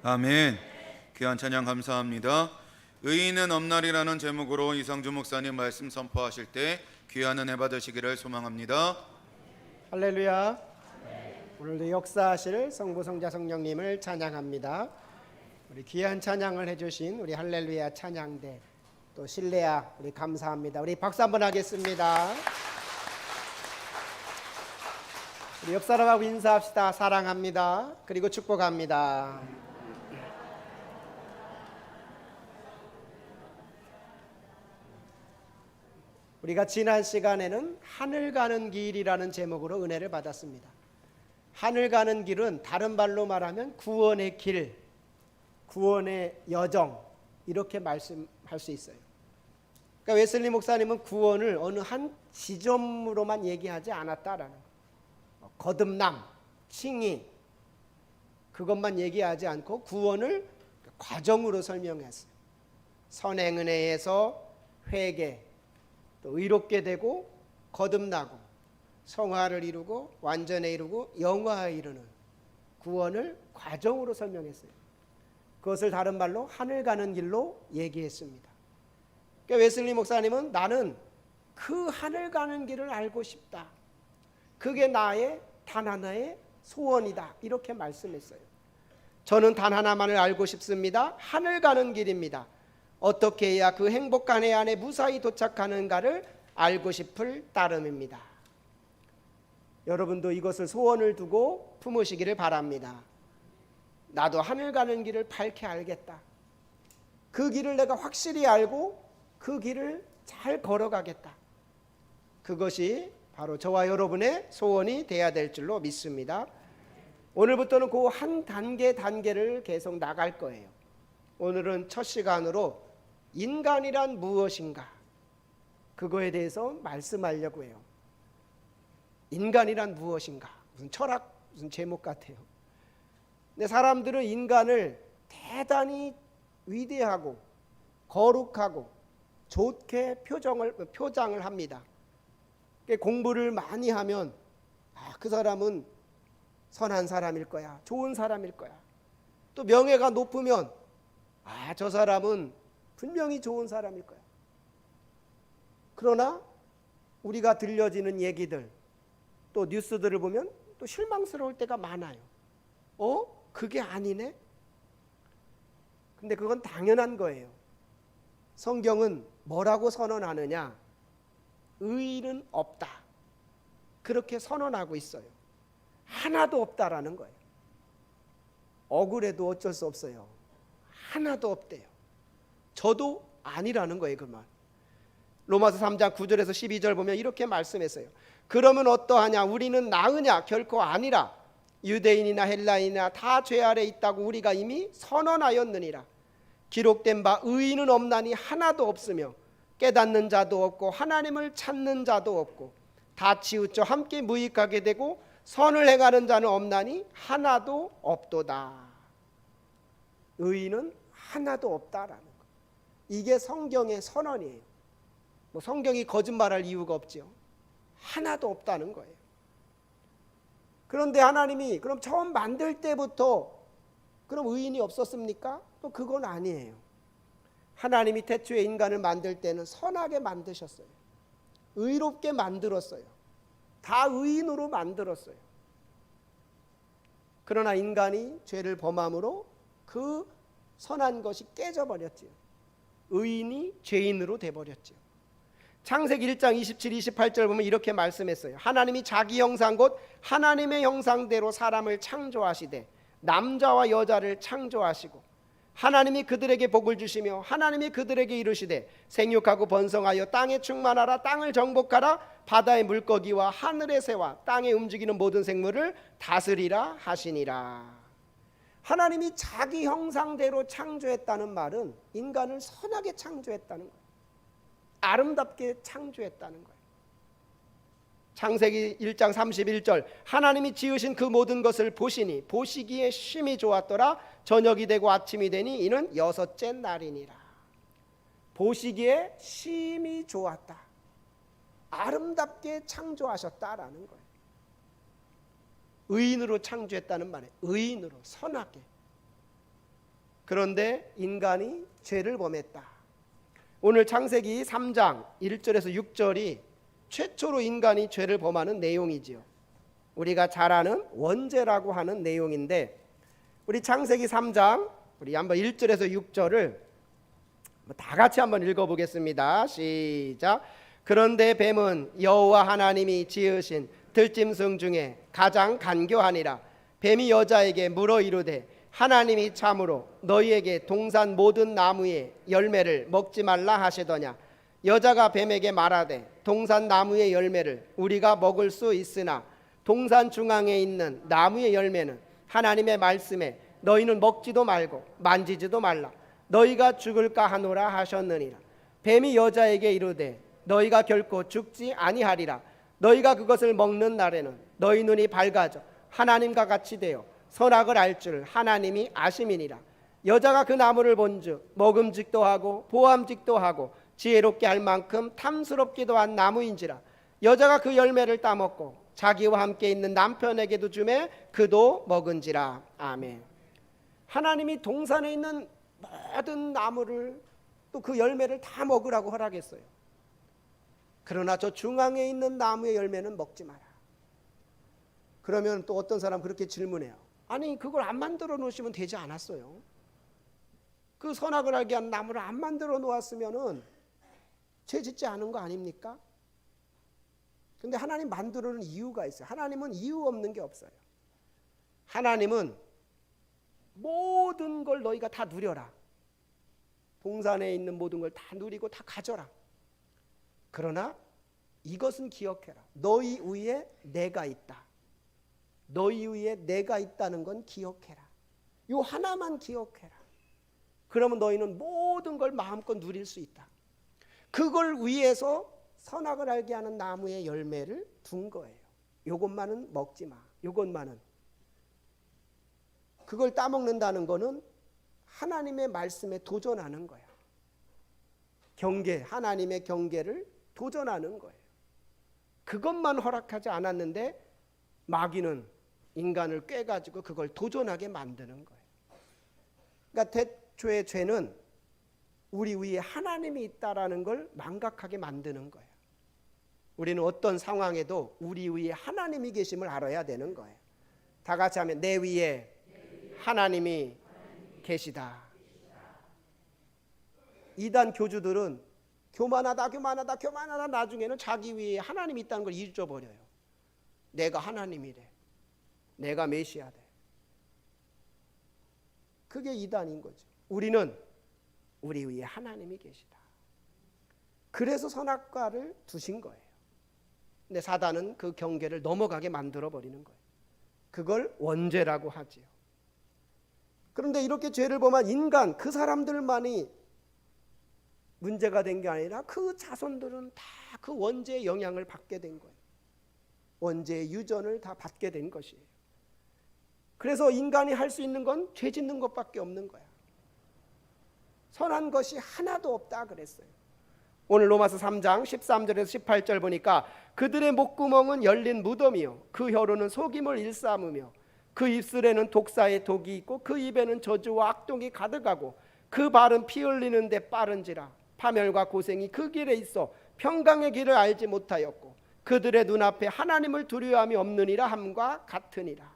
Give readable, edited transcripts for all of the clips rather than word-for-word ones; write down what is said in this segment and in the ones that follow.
아멘. 귀한 찬양 감사합니다. 의인은 없나리라는 제목으로 이성주 목사님 말씀 선포하실 때 귀한 은혜 받으시기를 소망합니다. 할렐루야. 오늘도 역사하실 성부 성자 성령님을 찬양합니다. 우리 귀한 찬양을 해주신 우리 할렐루야 찬양대 또 실레야 우리 감사합니다. 우리 박수 한번 하겠습니다. 우리 옆 사람하고 인사합시다. 사랑합니다. 그리고 축복합니다. 우리가 지난 시간에는 하늘 가는 길이라는 제목으로 은혜를 받았습니다. 하늘 가는 길은 다른 말로 말하면 구원의 길, 구원의 여정 이렇게 말씀할 수 있어요. 그러니까 웨슬리 목사님은 구원을 어느 한 지점으로만 얘기하지 않았다라는 거예요. 거듭남, 칭의 그것만 얘기하지 않고 구원을 과정으로 설명했어요. 선행은혜에서 회개, 또 의롭게 되고 거듭나고 성화를 이루고 완전에 이루고 영화에 이르는 구원을 과정으로 설명했어요. 그것을 다른 말로 하늘 가는 길로 얘기했습니다. 그러니까 웨슬리 목사님은 나는 그 하늘 가는 길을 알고 싶다. 그게 나의 단 하나의 소원이다. 이렇게 말씀했어요. 저는 단 하나만을 알고 싶습니다. 하늘 가는 길입니다. 어떻게 해야 그 행복한 해 안에 무사히 도착하는가를 알고 싶을 따름입니다. 여러분도 이것을 소원을 두고 품으시기를 바랍니다. 나도 하늘 가는 길을 밝게 알겠다. 그 길을 내가 확실히 알고 그 길을 잘 걸어가겠다. 그것이 바로 저와 여러분의 소원이 돼야 될 줄로 믿습니다. 오늘부터는 그 한 단계를 계속 나갈 거예요. 오늘은 첫 시간으로 인간이란 무엇인가 그거에 대해서 말씀하려고 해요. 인간이란 무엇인가 무슨 철학 무슨 제목 같아요. 근데 사람들은 인간을 대단히 위대하고 거룩하고 좋게 표장을 합니다. 공부를 많이 하면 그 사람은 선한 사람일 거야, 좋은 사람일 거야. 또 명예가 높으면 저 사람은 분명히 좋은 사람일 거야. 그러나 우리가 들려지는 얘기들 또 뉴스들을 보면 또 실망스러울 때가 많아요. 그게 아니네? 근데 그건 당연한 거예요. 성경은 뭐라고 선언하느냐? 의인은 없다. 그렇게 선언하고 있어요. 하나도 없다라는 거예요. 억울해도 어쩔 수 없어요. 하나도 없대요. 저도 아니라는 거예요. 그 말. 로마서 3장 9절에서 12절 보면 이렇게 말씀했어요. 그러면 어떠하냐? 우리는 나으냐? 결코 아니라. 유대인이나 헬라인이나 다 죄 아래 있다고 우리가 이미 선언하였느니라. 기록된 바 의인은 없나니 하나도 없으며 깨닫는 자도 없고 하나님을 찾는 자도 없고 다 치우쳐 함께 무익하게 되고 선을 행하는 자는 없나니 하나도 없도다. 의인은 하나도 없다라는 거예요. 이게 성경의 선언이에요. 성경이 거짓말할 이유가 없죠. 하나도 없다는 거예요. 그런데 하나님이 그럼 처음 만들 때부터 그럼 의인이 없었습니까? 또 그건 아니에요. 하나님이 태초에 인간을 만들 때는 선하게 만드셨어요. 의롭게 만들었어요. 다 의인으로 만들었어요. 그러나 인간이 죄를 범함으로 그 선한 것이 깨져버렸지요. 의인이 죄인으로 돼버렸지요. 창세기 1장 27, 28절 보면 이렇게 말씀했어요. 하나님이 자기 형상 곧 하나님의 형상대로 사람을 창조하시되 남자와 여자를 창조하시고 하나님이 그들에게 복을 주시며 하나님이 그들에게 이르시되 생육하고 번성하여 땅에 충만하라. 땅을 정복하라. 바다의 물고기와 하늘의 새와 땅에 움직이는 모든 생물을 다스리라 하시니라. 하나님이 자기 형상대로 창조했다는 말은 인간을 선하게 창조했다는 거예요. 아름답게 창조했다는 거예요. 창세기 1장 31절 하나님이 지으신 그 모든 것을 보시니 보시기에 심히 좋았더라. 저녁이 되고 아침이 되니 이는 여섯째 날이니라. 보시기에 심히 좋았다. 아름답게 창조하셨다라는 거예요. 의인으로 창조했다는 말이에요. 의인으로 선하게. 그런데 인간이 죄를 범했다. 오늘 창세기 3장 1절에서 6절이 최초로 인간이 죄를 범하는 내용이지요. 우리가 잘 아는 원죄라고 하는 내용인데, 우리 창세기 3장 우리 한번 1절에서 6절을 다 같이 한번 읽어보겠습니다. 시작. 그런데 뱀은 여호와 하나님이 지으신 들짐승 중에 가장 간교하니라. 뱀이 여자에게 물어 이르되 하나님이 참으로 너희에게 동산 모든 나무의 열매를 먹지 말라 하시더냐. 여자가 뱀에게 말하되 동산 나무의 열매를 우리가 먹을 수 있으나 동산 중앙에 있는 나무의 열매는 하나님의 말씀에 너희는 먹지도 말고 만지지도 말라. 너희가 죽을까 하노라 하셨느니라. 뱀이 여자에게 이르되 너희가 결코 죽지 아니하리라. 너희가 그것을 먹는 날에는 너희 눈이 밝아져 하나님과 같이 되어 선악을 알 줄 하나님이 아심이니라. 여자가 그 나무를 본즉 먹음직도 하고 보암직도 하고 지혜롭게 할 만큼 탐스럽기도 한 나무인지라. 여자가 그 열매를 따먹고 자기와 함께 있는 남편에게도 주매 그도 먹은지라. 아멘. 하나님이 동산에 있는 모든 나무를 또 그 열매를 다 먹으라고 허락했어요. 그러나 저 중앙에 있는 나무의 열매는 먹지 마라. 그러면 또 어떤 사람 그렇게 질문해요. 아니 그걸 안 만들어 놓으시면 되지 않았어요? 그 선악을 알게 하는 나무를 안 만들어 놓았으면은 죄 짓지 않은 거 아닙니까? 근데 하나님 만들어 놓은 이유가 있어요. 하나님은 이유 없는 게 없어요. 하나님은 모든 걸 너희가 다 누려라. 동산에 있는 모든 걸 다 누리고 다 가져라. 그러나 이것은 기억해라. 너희 위에 내가 있다. 너희 위에 내가 있다는 건 기억해라. 요 하나만 기억해라. 그러면 너희는 모든 걸 마음껏 누릴 수 있다. 그걸 위해서 선악을 알게 하는 나무의 열매를 둔 거예요. 요것만은 먹지 마. 요것만은. 그걸 따먹는다는 거는 하나님의 말씀에 도전하는 거야. 경계, 하나님의 경계를 도전하는 거예요. 그것만 허락하지 않았는데 마귀는 인간을 꿰가지고 그걸 도전하게 만드는 거예요. 그러니까 태초의 죄는 우리 위에 하나님이 있다라는 걸 망각하게 만드는 거예요. 우리는 어떤 상황에도 우리 위에 하나님이 계심을 알아야 되는 거예요. 다 같이 하면 내 위에 하나님이 계시다. 이단 교주들은 교만하다 나중에는 자기 위에 하나님이 있다는 걸 잊어버려요. 내가 하나님이래. 내가 메시아래. 그게 이단인 거죠. 우리는 우리 위에 하나님이 계시다. 그래서 선악과를 두신 거예요. 근데 사단은 그 경계를 넘어가게 만들어 버리는 거예요. 그걸 원죄라고 하지요. 그런데 이렇게 죄를 범한 인간, 그 사람들만이 문제가 된 게 아니라 그 자손들은 다 그 원죄의 영향을 받게 된 거예요. 원죄의 유전을 다 받게 된 것이에요. 그래서 인간이 할 수 있는 건 죄 짓는 것밖에 없는 거야. 선한 것이 하나도 없다 그랬어요. 오늘 로마서 3장 13절에서 18절 보니까 그들의 목구멍은 열린 무덤이요 그 혀로는 속임을 일삼으며 그 입술에는 독사의 독이 있고 그 입에는 저주와 악독이 가득하고 그 발은 피 흘리는 데 빠른지라. 파멸과 고생이 그 길에 있어 평강의 길을 알지 못하였고 그들의 눈앞에 하나님을 두려워함이 없느니라 함과 같으니라.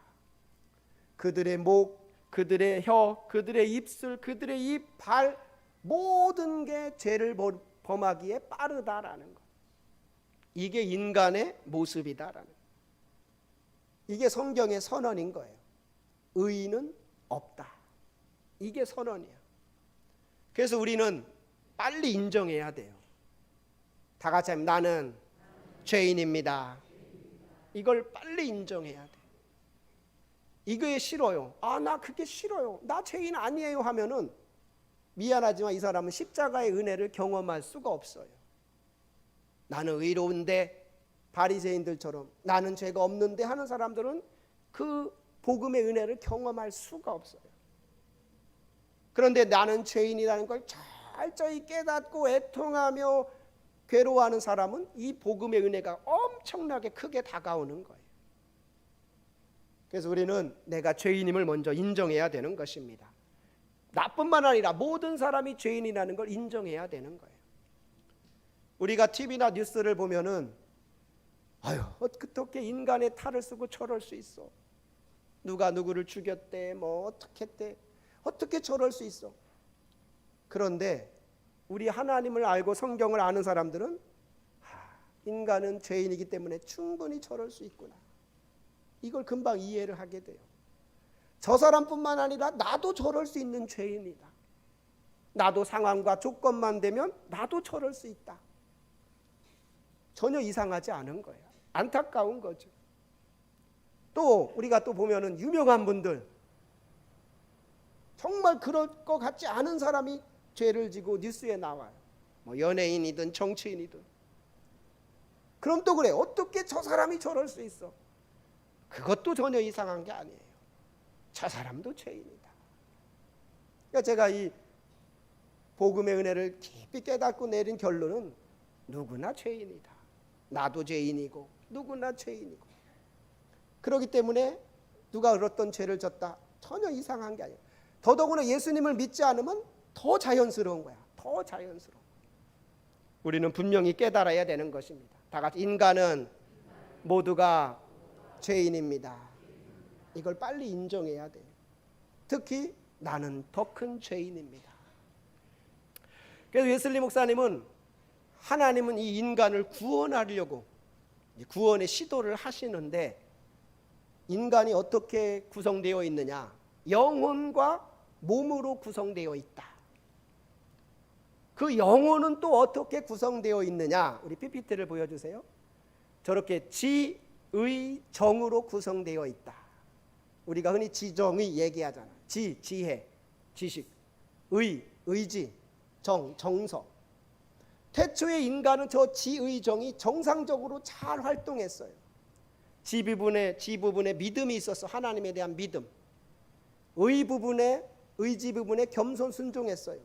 그들의 목, 그들의 혀, 그들의 입술, 그들의 입, 발 모든 게 죄를 범하기에 빠르다라는 것. 이게 인간의 모습이다라는 것. 이게 성경의 선언인 거예요. 의인은 없다. 이게 선언이야. 그래서 우리는 빨리 인정해야 돼요. 다 같이 하면 나는 죄인입니다. 이걸 빨리 인정해야 돼. 이게 싫어요. 나 그게 싫어요. 나 죄인 아니에요 하면은 미안하지만 이 사람은 십자가의 은혜를 경험할 수가 없어요. 나는 의로운데 바리새인들처럼 나는 죄가 없는데 하는 사람들은 그 복음의 은혜를 경험할 수가 없어요. 그런데 나는 죄인이라는 걸 철저히 깨닫고 애통하며 괴로워하는 사람은 이 복음의 은혜가 엄청나게 크게 다가오는 거예요. 그래서 우리는 내가 죄인임을 먼저 인정해야 되는 것입니다. 나뿐만 아니라 모든 사람이 죄인이라는 걸 인정해야 되는 거예요. 우리가 TV나 뉴스를 보면은 아유, 어떻게 인간의 탈을 쓰고 저럴 수 있어? 누가 누구를 죽였대, 뭐 어떻게 했대, 어떻게 저럴 수 있어? 그런데 우리 하나님을 알고 성경을 아는 사람들은 인간은 죄인이기 때문에 충분히 저럴 수 있구나, 이걸 금방 이해를 하게 돼요. 저 사람뿐만 아니라 나도 저럴 수 있는 죄인이다. 나도 상황과 조건만 되면 나도 저럴 수 있다. 전혀 이상하지 않은 거예요. 안타까운 거죠. 또 우리가 또 보면은 유명한 분들, 정말 그럴 것 같지 않은 사람이 죄를 지고 뉴스에 나와요. 뭐 연예인이든 정치인이든. 그럼 또 그래, 어떻게 저 사람이 저럴 수 있어? 그것도 전혀 이상한 게 아니에요. 저 사람도 죄인이다. 그러니까 제가 이 복음의 은혜를 깊이 깨닫고 내린 결론은 누구나 죄인이다. 나도 죄인이고 누구나 죄인이고. 그렇기 때문에 누가 어떤 죄를 졌다, 전혀 이상한 게 아니에요. 더더구나 예수님을 믿지 않으면 더 자연스러운 거야. 더 자연스러워. 우리는 분명히 깨달아야 되는 것입니다. 다 같이 인간은 모두가 죄인입니다. 이걸 빨리 인정해야 돼요. 특히 나는 더 큰 죄인입니다. 그래서 웨슬리 목사님은 하나님은 이 인간을 구원하려고 구원의 시도를 하시는데, 인간이 어떻게 구성되어 있느냐? 영혼과 몸으로 구성되어 있다. 그 영혼은 또 어떻게 구성되어 있느냐? 우리 PPT를 보여주세요. 저렇게 지의 정으로 구성되어 있다. 우리가 흔히 지정의 얘기하잖아. 지혜, 지식, 의지, 정서. 태초의 인간은 저 지의 정이 정상적으로 잘 활동했어요. 지 부분에 믿음이 있어서 하나님에 대한 믿음. 의지 부분에 겸손 순종했어요.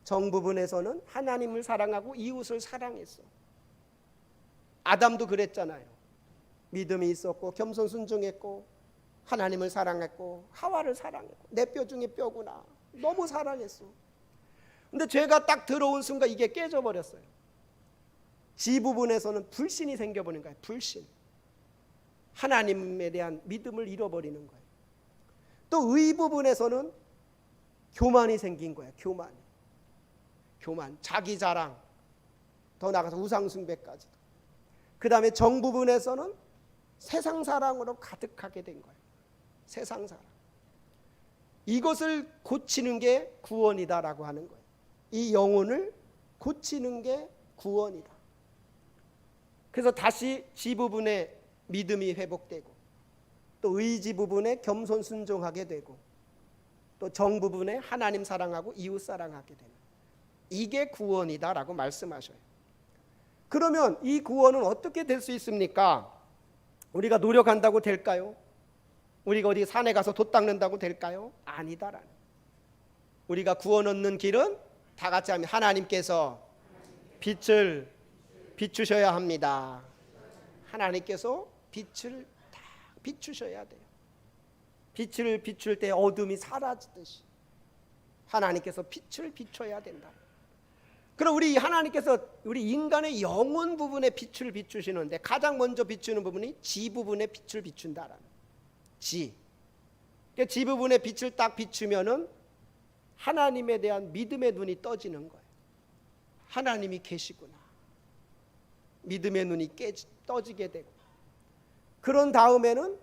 정 부분에서는 하나님을 사랑하고 이웃을 사랑했어. 아담도 그랬잖아요. 믿음이 있었고 겸손 순종했고 하나님을 사랑했고 하와를 사랑했고 내 뼈 중에 뼈구나, 너무 사랑했어. 근데 죄가 딱 들어온 순간 이게 깨져버렸어요. 지 부분에서는 불신이 생겨버린 거예요. 불신. 하나님에 대한 믿음을 잃어버리는 거예요. 또 의 부분에서는 교만이 생긴 거예요. 교만, 자기 자랑, 더 나아가서 우상 숭배까지도. 그 다음에 정 부분에서는 세상 사랑으로 가득하게 된 거예요. 세상 사랑. 이것을 고치는 게 구원이다라고 하는 거예요. 이 영혼을 고치는 게 구원이다. 그래서 다시 지 부분에 믿음이 회복되고, 또 의지 부분에 겸손 순종하게 되고, 또 정 부분에 하나님 사랑하고 이웃 사랑하게 되는, 이게 구원이다라고 말씀하셔요. 그러면 이 구원은 어떻게 될 수 있습니까? 우리가 노력한다고 될까요? 우리가 어디 산에 가서 돛 닦는다고 될까요? 아니다라는. 우리가 구원 얻는 길은 다 같이 하면 하나님께서 빛을 비추셔야 합니다. 하나님께서 빛을 다 비추셔야 돼요. 빛을 비출 때 어둠이 사라지듯이 하나님께서 빛을 비춰야 된다. 그럼 우리 하나님께서 우리 인간의 영혼 부분에 빛을 비추시는데 가장 먼저 비추는 부분이 지 부분에 빛을 비춘다라는. 지. 그러니까 지 부분에 빛을 딱 비추면은 하나님에 대한 믿음의 눈이 떠지는 거예요. 하나님이 계시구나. 믿음의 눈이 떠지게 되고, 그런 다음에는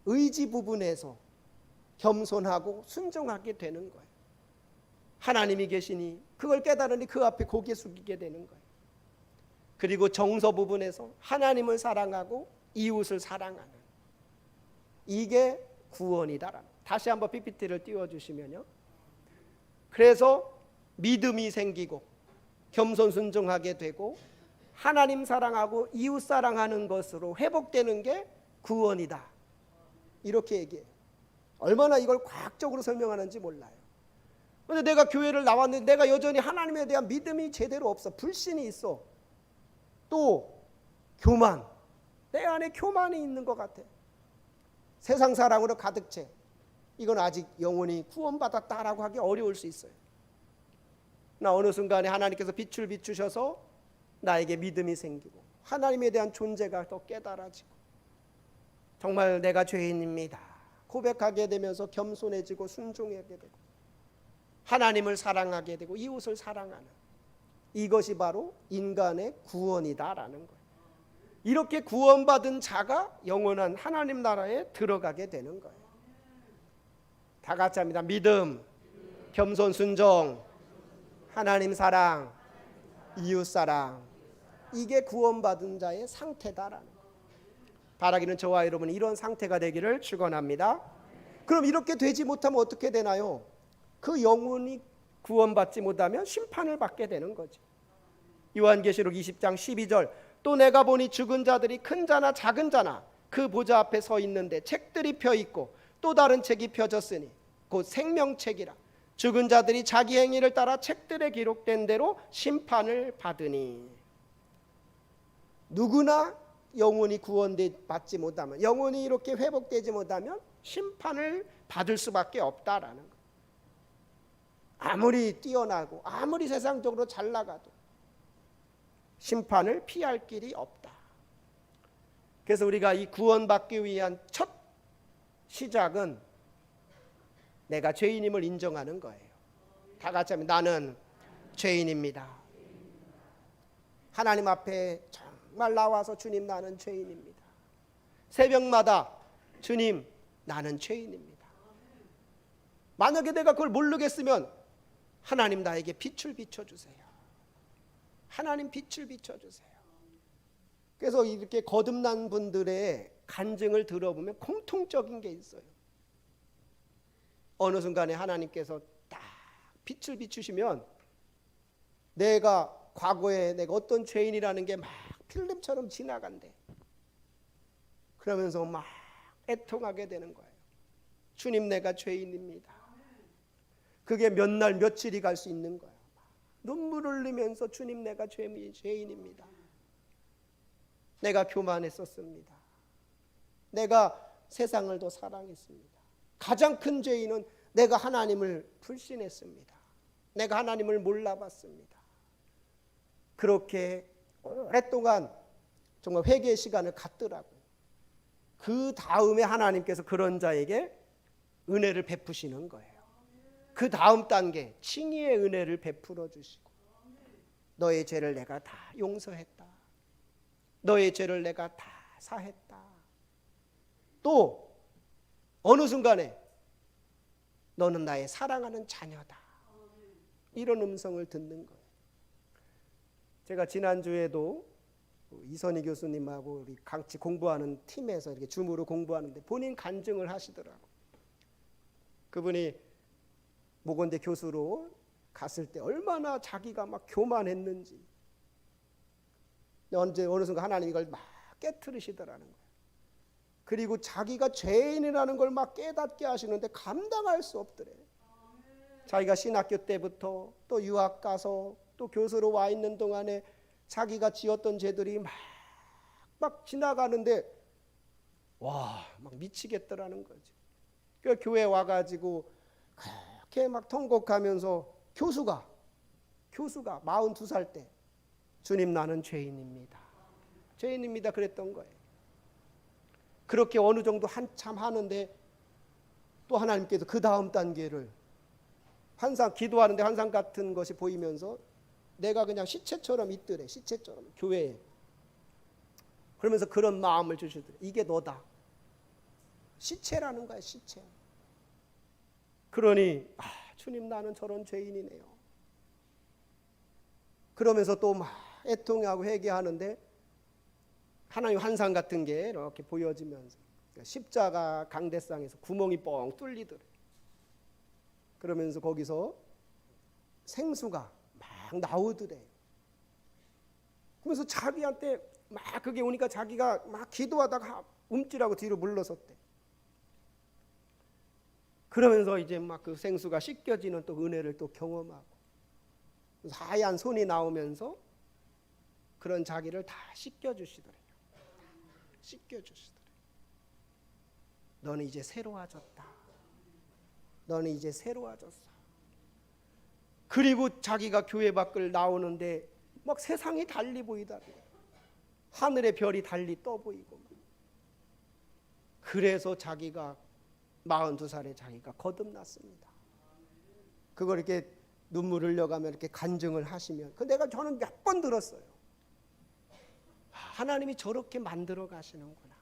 의지 부분에서 겸손하고 순종하게 되는 거예요. 하나님이 계시니 그걸 깨달으니 그 앞에 고개 숙이게 되는 거예요. 그리고 정서 부분에서 하나님을 사랑하고 이웃을 사랑하는, 이게 구원이다. 다시 한번 PPT를 띄워주시면요. 그래서 믿음이 생기고 겸손 순종하게 되고 하나님 사랑하고 이웃 사랑하는 것으로 회복되는 게 구원이다. 이렇게 얘기해요. 얼마나 이걸 과학적으로 설명하는지 몰라요. 그런데 내가 교회를 나왔는데 내가 여전히 하나님에 대한 믿음이 제대로 없어. 불신이 있어. 또 교만. 내 안에 교만이 있는 것 같아. 세상 사랑으로 가득 채. 이건 아직 영혼이 구원받았다라고 하기 어려울 수 있어요. 나 어느 순간에 하나님께서 빛을 비추셔서 나에게 믿음이 생기고 하나님에 대한 존재가 더 깨달아지고 정말 내가 죄인입니다 고백하게 되면서 겸손해지고 순종하게 되고 하나님을 사랑하게 되고 이웃을 사랑하는 이것이 바로 인간의 구원이다라는 거예요. 이렇게 구원받은 자가 영원한 하나님 나라에 들어가게 되는 거예요. 다 같이 합니다. 믿음, 겸손, 순종, 하나님 사랑, 이웃 사랑. 이게 구원받은 자의 상태다라는 거예요. 바라기는 저와 여러분이 이런 상태가 되기를 축원합니다. 그럼 이렇게 되지 못하면 어떻게 되나요? 그 영혼이 구원받지 못하면 심판을 받게 되는 거죠. 요한계시록 20장 12절 또 내가 보니 죽은 자들이 큰 자나 작은 자나 그 보좌 앞에 서 있는데 책들이 펴 있고 또 다른 책이 펴졌으니 곧 생명책이라 죽은 자들이 자기 행위를 따라 책들에 기록된 대로 심판을 받으니 누구나 영혼이 구원받지 못하면 영혼이 이렇게 회복되지 못하면 심판을 받을 수밖에 없다라는 거예요. 아무리 뛰어나고 아무리 세상적으로 잘 나가도 심판을 피할 길이 없다. 그래서 우리가 이 구원받기 위한 첫 시작은 내가 죄인임을 인정하는 거예요. 다 같이 하면 나는 죄인입니다. 하나님 앞에 정말 나와서 주님 나는 죄인입니다. 새벽마다 주님 나는 죄인입니다. 만약에 내가 그걸 모르겠으면 하나님 나에게 빛을 비춰주세요. 하나님 빛을 비춰주세요. 그래서 이렇게 거듭난 분들의 간증을 들어보면 공통적인 게 있어요. 어느 순간에 하나님께서 딱 빛을 비추시면 내가 과거에 내가 어떤 죄인이라는 게 막 필름처럼 지나간대. 그러면서 막 애통하게 되는 거예요. 주님 내가 죄인입니다. 그게 몇 날 며칠이 갈 수 있는 거예요. 눈물을 흘리면서 주님 내가 죄인입니다. 내가 교만했었습니다. 내가 세상을 더 사랑했습니다. 가장 큰 죄인은 내가 하나님을 불신했습니다. 내가 하나님을 몰라봤습니다. 그렇게 오랫동안 정말 회개의 시간을 갖더라고요. 그 다음에 하나님께서 그런 자에게 은혜를 베푸시는 거예요. 그 다음 단계 칭의의 은혜를 베풀어 주시고 너의 죄를 내가 다 용서했다. 너의 죄를 내가 다 사했다. 또 어느 순간에 너는 나의 사랑하는 자녀다. 이런 음성을 듣는 거예요. 제가 지난주에도 이선희 교수님하고 우리 같이 공부하는 팀에서 이렇게 줌으로 공부하는데 본인 간증을 하시더라고요. 그분이 목원대 교수로 갔을 때 얼마나 자기가 막 교만했는지 언제 어느 순간 하나님 이걸 막 깨트리시더라는 거예요. 그리고 자기가 죄인이라는 걸 막 깨닫게 하시는데 감당할 수 없더래. 자기가 신학교 때부터 또 유학 가서 또 교수로 와 있는 동안에 자기가 지었던 죄들이 막 지나가는데 막 미치겠더라는 거죠. 그 교회 와가지고 그렇게 막 통곡하면서 교수가 42살 때 주님 나는 죄인입니다. 죄인입니다 그랬던 거예요. 그렇게 어느 정도 한참 하는데 또 하나님께서 그 다음 단계를 환상 기도하는데 환상 같은 것이 보이면서 내가 그냥 시체처럼 있더래. 시체처럼 교회에. 그러면서 그런 마음을 주시더래. 이게 너다. 시체라는 거야 시체. 그러니 주님 나는 저런 죄인이네요. 그러면서 또 막 애통하고 회개하는데 하나님 환상 같은 게 이렇게 보여지면서 십자가 강대상에서 구멍이 뻥 뚫리더래. 그러면서 거기서 생수가 막 나오더래. 그러면서 자기한테 막 그게 오니까 자기가 막 기도하다가 움찔하고 뒤로 물러섰대. 그러면서 이제 막 그 생수가 씻겨지는 또 은혜를 또 경험하고 하얀 손이 나오면서 그런 자기를 다 씻겨주시더래요. 씻겨주시더래요. 너는 이제 새로워졌다. 너는 이제 새로워졌어. 그리고 자기가 교회 밖을 나오는데 막 세상이 달리 보이더라고요. 하늘의 별이 달리 떠 보이고. 그래서 자기가 42살에 자기가 거듭났습니다. 그걸 이렇게 눈물 흘려가며 이렇게 간증을 하시면 저는 몇 번 들었어요. 하나님이 저렇게 만들어 가시는구나.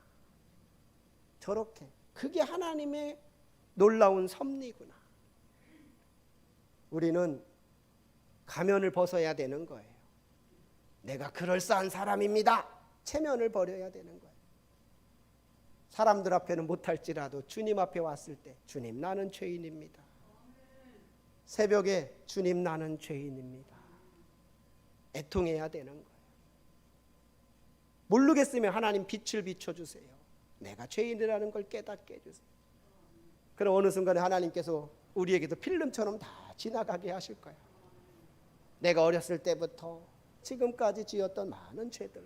저렇게. 그게 하나님의 놀라운 섭리구나. 우리는 가면을 벗어야 되는 거예요. 내가 그럴싸한 사람입니다. 체면을 버려야 되는 거예요. 사람들 앞에는 못할지라도 주님 앞에 왔을 때 주님 나는 죄인입니다. 새벽에 주님 나는 죄인입니다. 애통해야 되는 거예요. 모르겠으면 하나님 빛을 비춰주세요. 내가 죄인이라는 걸 깨닫게 해주세요. 그럼 어느 순간에 하나님께서 우리에게도 필름처럼 다 지나가게 하실 거예요. 내가 어렸을 때부터 지금까지 지었던 많은 죄들,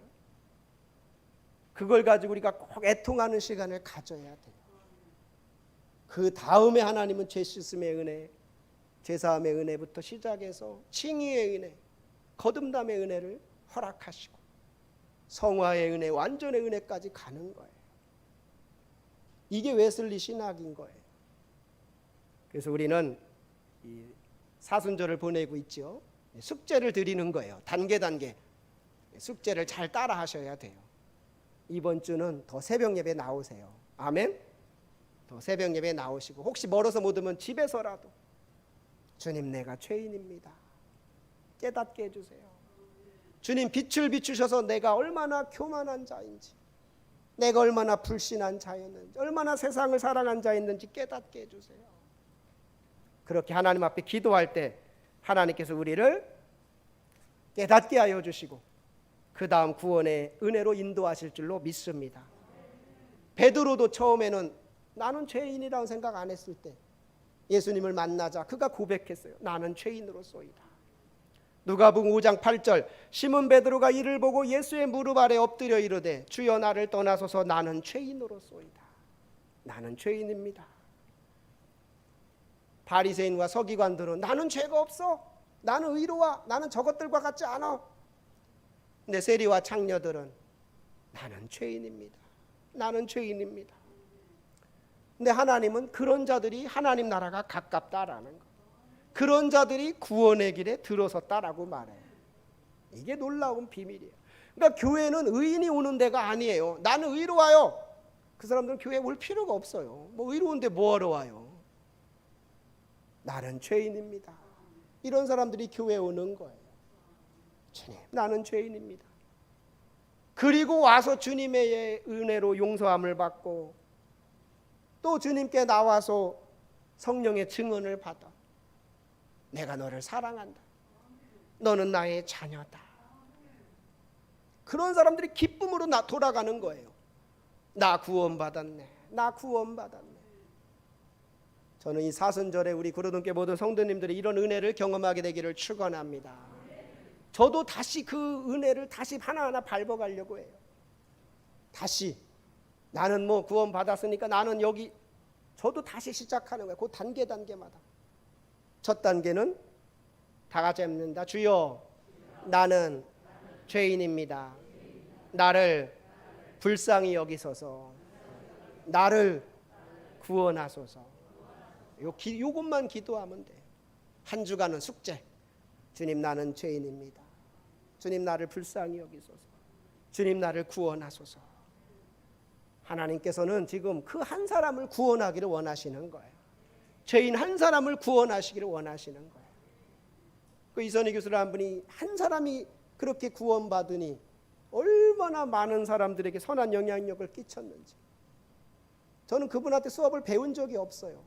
그걸 가지고 우리가 꼭 애통하는 시간을 가져야 돼요. 그 다음에 하나님은 죄 씻음의 은혜, 제사함의 은혜부터 시작해서 칭의의 은혜, 거듭남의 은혜를 허락하시고 성화의 은혜, 완전의 은혜까지 가는 거예요. 이게 웨슬리 신학인 거예요. 그래서 우리는 이 사순절을 보내고 있죠. 숙제를 드리는 거예요. 단계 숙제를 잘 따라 하셔야 돼요. 이번 주는 더 새벽 예배 나오세요. 아멘. 더 새벽 예배 나오시고 혹시 멀어서 못 오면 집에서라도 주님 내가 죄인입니다. 깨닫게 해주세요. 주님 빛을 비추셔서 내가 얼마나 교만한 자인지, 내가 얼마나 불신한 자였는지, 얼마나 세상을 사랑한 자였는지 깨닫게 해주세요. 그렇게 하나님 앞에 기도할 때 하나님께서 우리를 깨닫게 하여 주시고 그 다음 구원의 은혜로 인도하실 줄로 믿습니다. 베드로도 처음에는 나는 죄인이라고 생각 안 했을 때 예수님을 만나자 그가 고백했어요. 나는 죄인으로소이다. 누가복음 5장 8절 시몬 베드로가 이를 보고 예수의 무릎 아래 엎드려 이르되 주여 나를 떠나소서 나는 죄인으로소이다. 나는 죄인입니다. 바리새인과 서기관들은 나는 죄가 없어, 나는 의로와, 나는 저것들과 같지 않아. 근데 세리와 창녀들은 나는 죄인입니다. 나는 죄인입니다. 근데 하나님은 그런 자들이 하나님 나라가 가깝다라는 거, 그런 자들이 구원의 길에 들어섰다라고 말해요. 이게 놀라운 비밀이에요. 그러니까 교회는 의인이 오는 데가 아니에요. 나는 의로워요. 그 사람들은 교회에 올 필요가 없어요. 뭐 의로운데 뭐하러 와요? 나는 죄인입니다. 이런 사람들이 교회에 오는 거예요. 주님, 나는 죄인입니다. 그리고 와서 주님의 은혜로 용서함을 받고 또 주님께 나와서 성령의 증언을 받아 내가 너를 사랑한다. 너는 나의 자녀다. 그런 사람들이 기쁨으로 돌아가는 거예요. 나 구원받았네. 나 구원받았네. 저는 이 사순절에 우리 구로동교회 모든 성도님들이 이런 은혜를 경험하게 되기를 축원합니다. 저도 다시 그 은혜를 다시 하나하나 밟아가려고 해요. 다시 나는 뭐 구원받았으니까 나는 여기, 저도 다시 시작하는 거예요. 그 단계마다. 첫 단계는 다 같이 합니다. 주여 나는 죄인입니다. 나를 불쌍히 여기소서. 나를 구원하소서. 요것만 기도하면 돼요. 한 주간은 숙제. 주님 나는 죄인입니다. 주님 나를 불쌍히 여기소서. 주님 나를 구원하소서. 하나님께서는 지금 그 한 사람을 구원하기를 원하시는 거예요. 죄인 한 사람을 구원하시기를 원하시는 거예요. 그 이선희 교수라는 분이 한 사람이 그렇게 구원받으니 얼마나 많은 사람들에게 선한 영향력을 끼쳤는지. 저는 그분한테 수업을 배운 적이 없어요.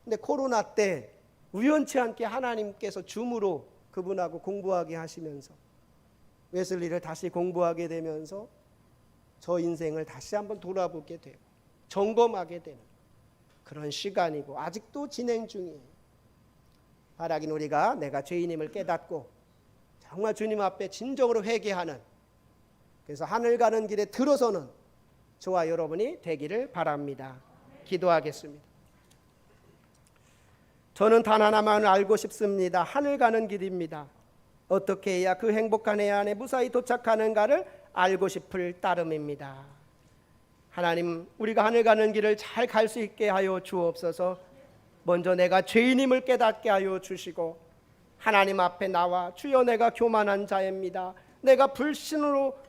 근데 코로나 때 우연치 않게 하나님께서 줌으로 그분하고 공부하게 하시면서 웨슬리를 다시 공부하게 되면서 저 인생을 다시 한번 돌아보게 되고 점검하게 되는 그런 시간이고 아직도 진행 중이에요. 바라긴 우리가 내가 죄인임을 깨닫고 정말 주님 앞에 진정으로 회개하는, 그래서 하늘 가는 길에 들어서는 저와 여러분이 되기를 바랍니다. 기도하겠습니다. 저는 단 하나만 알고 싶습니다. 하늘 가는 길입니다. 어떻게 해야 그 행복한 해 안에 무사히 도착하는가를 알고 싶을 따름입니다. 하나님, 우리가 하늘 가는 길을 잘 갈 수 있게 하여 주옵소서. 먼저 내가 죄인임을 깨닫게 하여 주시고 하나님 앞에 나와 주여 내가 교만한 자입니다. 내가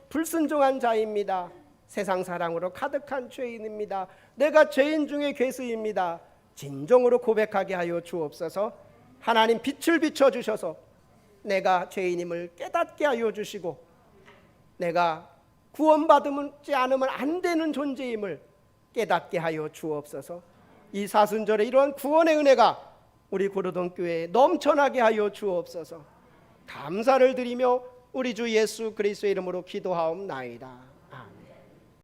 불순종한 자입니다. 세상 사랑으로 가득한 죄인입니다. 내가 죄인 중에 괴수입니다. 진정으로 고백하게 하여 주옵소서. 하나님 빛을 비춰주셔서 내가 죄인임을 깨닫게 하여 주시고 내가 구원받지 않으면 안 되는 존재임을 깨닫게 하여 주옵소서. 이 사순절에 이러한 구원의 은혜가 우리 고려동 교회에 넘쳐나게 하여 주옵소서. 감사를 드리며 우리 주 예수 그리스도의 이름으로 기도하옵나이다.